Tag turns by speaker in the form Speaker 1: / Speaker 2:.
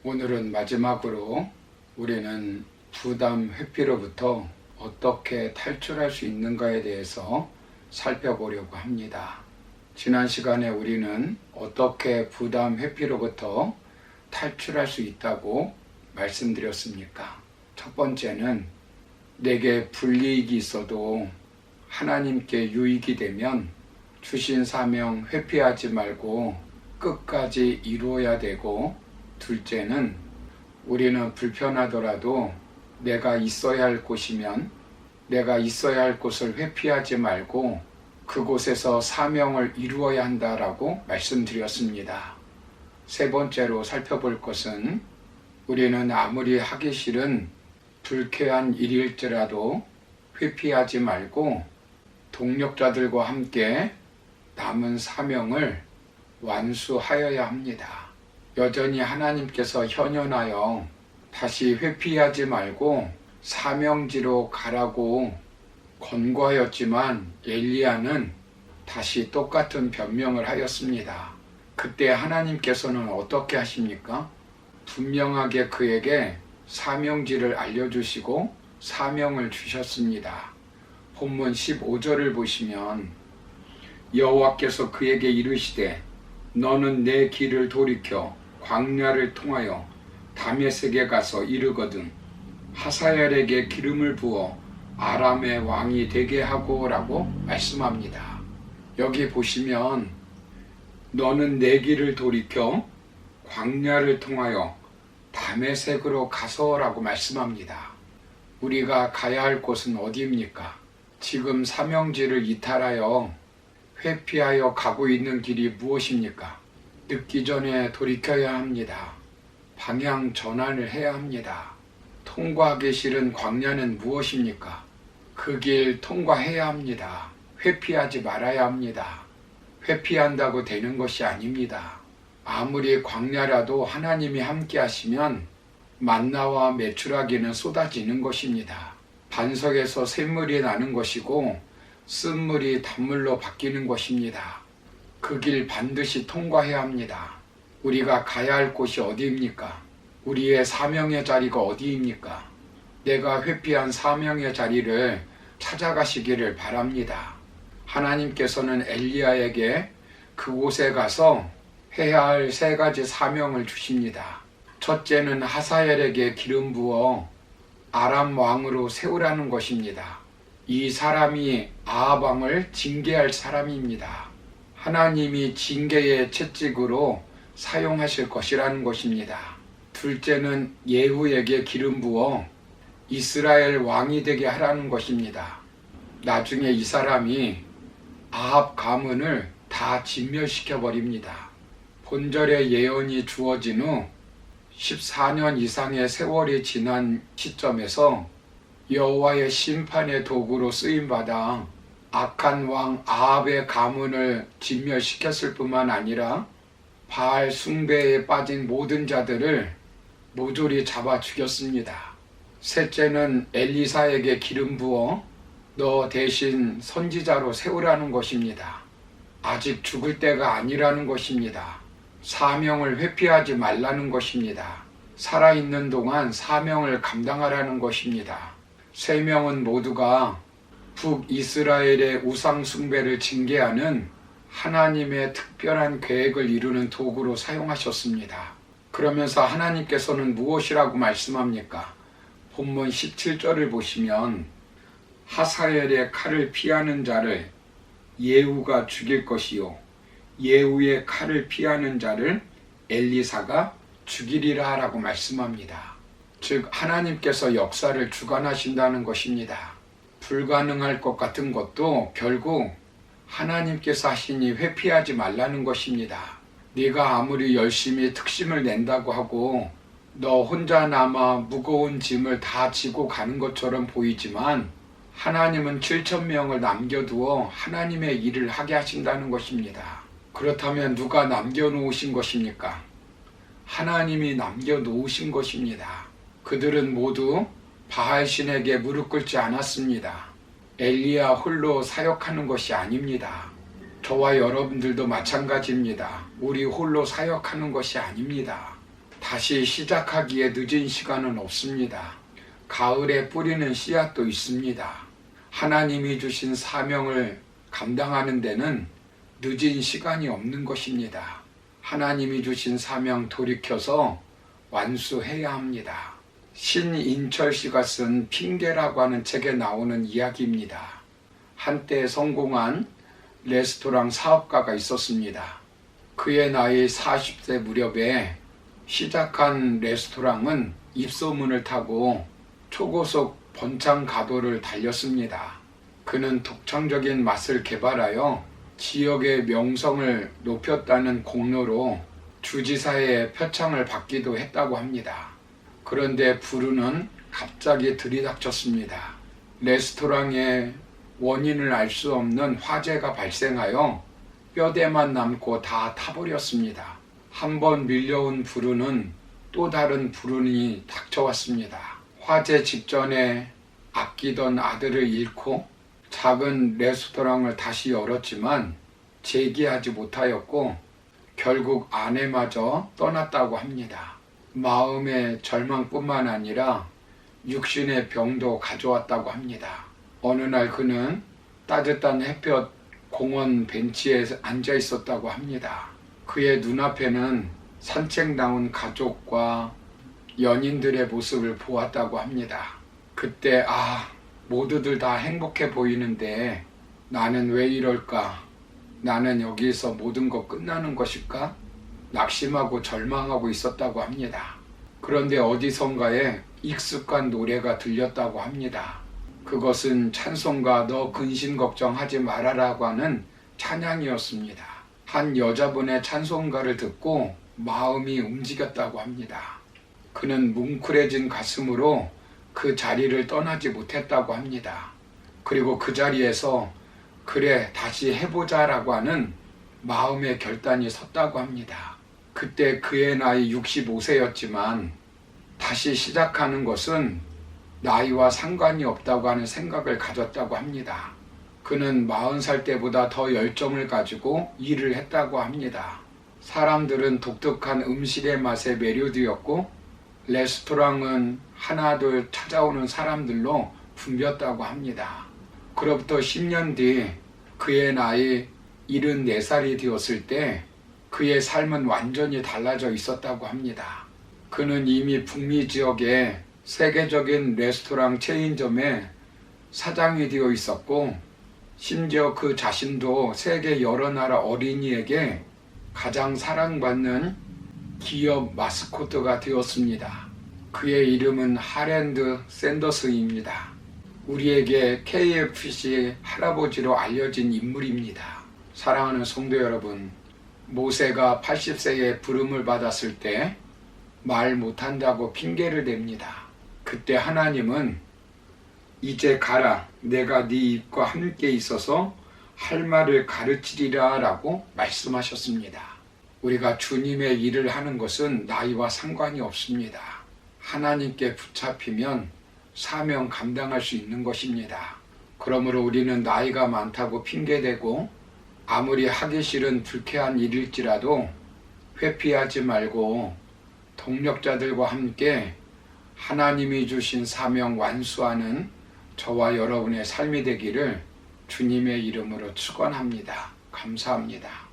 Speaker 1: 오늘은 마지막으로 우리는 부담 회피로부터 어떻게 탈출할 수 있는가에 대해서 살펴보려고 합니다. 지난 시간에 우리는 어떻게 부담 회피로부터 탈출할 수 있다고 말씀드렸습니까? 첫 번째는 내게 불이익이 있어도 하나님께 유익이 되면 주신 사명 회피하지 말고 끝까지 이루어야 되고, 둘째는 우리는 불편하더라도 내가 있어야 할 곳이면 내가 있어야 할 곳을 회피하지 말고 그곳에서 사명을 이루어야 한다라고 말씀드렸습니다. 세 번째로 살펴볼 것은 우리는 아무리 하기 싫은 불쾌한 일일지라도 회피하지 말고 동력자들과 함께 남은 사명을 완수하여야 합니다. 여전히 하나님께서 현현하여 다시 회피하지 말고 사명지로 가라고 권고하였지만 엘리야는 다시 똑같은 변명을 하였습니다. 그때 하나님께서는 어떻게 하십니까? 분명하게 그에게 사명지를 알려주시고 사명을 주셨습니다. 본문 15절을 보시면 여호와께서 그에게 이르시되 너는 내 길을 돌이켜 광야를 통하여 다메섹에 가서 이르거든 하사엘에게 기름을 부어 아람의 왕이 되게 하고라고 말씀합니다. 여기 보시면 너는 내 길을 돌이켜 광야를 통하여 다메섹으로 가서라고 말씀합니다. 우리가 가야 할 곳은 어디입니까? 지금 사명지를 이탈하여 회피하여 가고 있는 길이 무엇입니까? 늦기 전에 돌이켜야 합니다. 방향 전환을 해야 합니다. 통과하기 싫은 광야는 무엇입니까? 그 길 통과해야 합니다. 회피하지 말아야 합니다. 회피한다고 되는 것이 아닙니다. 아무리 광야라도 하나님이 함께 하시면 만나와 메추라기는 쏟아지는 것입니다. 반석에서 샘물이 나는 것이고 쓴물이 단물로 바뀌는 것입니다. 그 길 반드시 통과해야 합니다. 우리가 가야 할 곳이 어디입니까? 우리의 사명의 자리가 어디입니까? 내가 회피한 사명의 자리를 찾아가시기를 바랍니다. 하나님께서는 엘리야에게 그곳에 가서 해야 할 세 가지 사명을 주십니다. 첫째는 하사엘에게 기름 부어 아람 왕으로 세우라는 것입니다. 이 사람이 아합 왕을 징계할 사람입니다. 하나님이 징계의 채찍으로 사용하실 것이라는 것입니다. 둘째는 예후에게 기름 부어 이스라엘 왕이 되게 하라는 것입니다. 나중에 이 사람이 아합 가문을 다 진멸시켜 버립니다. 본절의 예언이 주어진 후 14년 이상의 세월이 지난 시점에서 여호와의 심판의 도구로 쓰임받아 악한 왕 아합의 가문을 진멸시켰을 뿐만 아니라 바알 숭배에 빠진 모든 자들을 모조리 잡아 죽였습니다. 셋째는 엘리사에게 기름 부어 너 대신 선지자로 세우라는 것입니다. 아직 죽을 때가 아니라는 것입니다. 사명을 회피하지 말라는 것입니다. 살아있는 동안 사명을 감당하라는 것입니다. 세 명은 모두가 북이스라엘의 우상 숭배를 징계하는 하나님의 특별한 계획을 이루는 도구로 사용하셨습니다. 그러면서 하나님께서는 무엇이라고 말씀합니까? 본문 17절을 보시면 하사엘의 칼을 피하는 자를 예후가 죽일 것이요 예후의 칼을 피하는 자를 엘리사가 죽이리라 라고 말씀합니다. 즉 하나님께서 역사를 주관하신다는 것입니다. 불가능할 것 같은 것도 결국 하나님께서 하시니 회피하지 말라는 것입니다. 네가 아무리 열심히 특심을 낸다고 하고 너 혼자 남아 무거운 짐을 다 지고 가는 것처럼 보이지만 하나님은 7,000명을 남겨두어 하나님의 일을 하게 하신다는 것입니다. 그렇다면 누가 남겨놓으신 것입니까? 하나님이 남겨놓으신 것입니다. 그들은 모두 바알신에게 무릎 꿇지 않았습니다. 엘리야 홀로 사역하는 것이 아닙니다. 저와 여러분들도 마찬가지입니다. 우리 홀로 사역하는 것이 아닙니다. 다시 시작하기에 늦은 시간은 없습니다. 가을에 뿌리는 씨앗도 있습니다. 하나님이 주신 사명을 감당하는 데는 늦은 시간이 없는 것입니다. 하나님이 주신 사명 돌이켜서 완수해야 합니다. 신인철 씨가 쓴 핑계라고 하는 책에 나오는 이야기입니다. 한때 성공한 레스토랑 사업가가 있었습니다. 그의 나이 40세 무렵에 시작한 레스토랑은 입소문을 타고 초고속 번창 가도를 달렸습니다. 그는 독창적인 맛을 개발하여 지역의 명성을 높였다는 공로로 주지사의 표창을 받기도 했다고 합니다. 그런데 불운은 갑자기 들이닥쳤습니다. 레스토랑에 원인을 알 수 없는 화재가 발생하여 뼈대만 남고 다 타버렸습니다. 한번 밀려온 불운은 또 다른 불운이 닥쳐왔습니다. 화재 직전에 아끼던 아들을 잃고 작은 레스토랑을 다시 열었지만 재기하지 못하였고 결국 아내마저 떠났다고 합니다. 마음의 절망뿐만 아니라 육신의 병도 가져왔다고 합니다. 어느 날 그는 따뜻한 햇볕 공원 벤치에 앉아 있었다고 합니다. 그의 눈앞에는 산책 나온 가족과 연인들의 모습을 보았다고 합니다. 그때 모두들 다 행복해 보이는데 나는 왜 이럴까? 나는 여기서 모든 것 끝나는 것일까? 낙심하고 절망하고 있었다고 합니다. 그런데 어디선가에 익숙한 노래가 들렸다고 합니다. 그것은 찬송가 너 근심 걱정하지 말아라고 하는 찬양이었습니다. 한 여자분의 찬송가를 듣고 마음이 움직였다고 합니다. 그는 뭉클해진 가슴으로 그 자리를 떠나지 못했다고 합니다. 그리고 그 자리에서 그래 다시 해보자라고 하는 마음의 결단이 섰다고 합니다. 그때 그의 나이 65세였지만 다시 시작하는 것은 나이와 상관이 없다고 하는 생각을 가졌다고 합니다. 그는 40살 때보다 더 열정을 가지고 일을 했다고 합니다. 사람들은 독특한 음식의 맛에 매료되었고 레스토랑은 하나둘 찾아오는 사람들로 붐볐다고 합니다. 그로부터 10년 뒤 그의 나이 74살이 되었을 때 그의 삶은 완전히 달라져 있었다고 합니다. 그는 이미 북미 지역에 세계적인 레스토랑 체인점의 사장이 되어 있었고 심지어 그 자신도 세계 여러 나라 어린이에게 가장 사랑받는 기업 마스코트가 되었습니다. 그의 이름은 하랜드 샌더스입니다. 우리에게 KFC 할아버지로 알려진 인물입니다. 사랑하는 성도 여러분, 모세가 80세에 부름을 받았을 때 말 못한다고 핑계를 댑니다. 그때 하나님은 이제 가라, 내가 네 입과 함께 있어서 할 말을 가르치리라 라고 말씀하셨습니다. 우리가 주님의 일을 하는 것은 나이와 상관이 없습니다. 하나님께 붙잡히면 사명 감당할 수 있는 것입니다. 그러므로 우리는 나이가 많다고 핑계대고 아무리 하기 싫은 불쾌한 일일지라도 회피하지 말고 동력자들과 함께 하나님이 주신 사명 완수하는 저와 여러분의 삶이 되기를 주님의 이름으로 축원합니다. 감사합니다.